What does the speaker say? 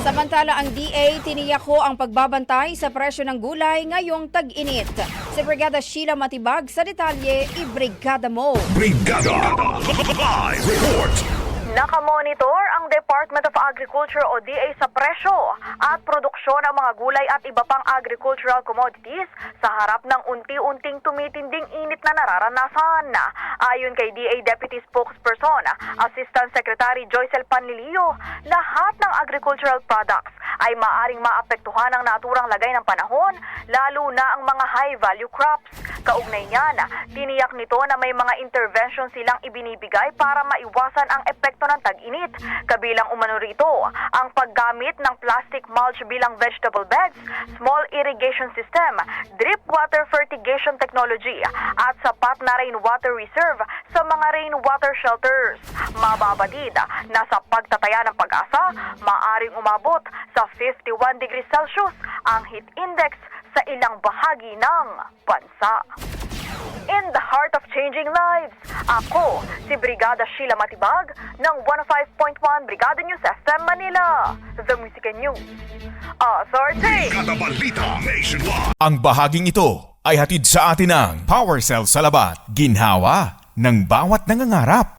Samantala ang DA tiniyak ho ang pagbabantay sa presyo ng gulay ngayong tag-init. Si Brigada Sheila Matibag sa detalye, i-brigada mo. Brigada Live Report. Nakamonitor ang Department of Agriculture o DA sa presyo at produksyon ng mga gulay at iba pang agricultural commodities sa harap ng unti-unting tumitinding init na nararanasan. Ayon kay DA Deputy Spokesperson, Assistant Secretary Joycel Panlilio, lahat ng agricultural products ay maaring maapektuhan ng naturang lagay ng panahon, lalo na ang mga high-value crops. Kaugnay niyan, tiniyak nito na may mga intervention silang ibinibigay para maiwasan ang epekto ng tag-init. Kabilang umano rito ang paggamit ng plastic mulch bilang vegetable beds, small irrigation system, drip water fertigation technology at sapat na rainwater reserve sa mga rainwater shelters. Mababatid na sa pagtataya ng Pag-asa, maaring umabot sa 51 degrees Celsius ang heat index sa ilang bahagi ng bansa. In the heart of changing lives, ako si Brigada Sheila Matibag ng 105.1 Brigada News FM Manila, The Music and News Authority. Brigada Balita Nationwide. Ang bahaging ito ay hatid sa atin ng Power Cell Salabat, ginhawa ng bawat nangangarap.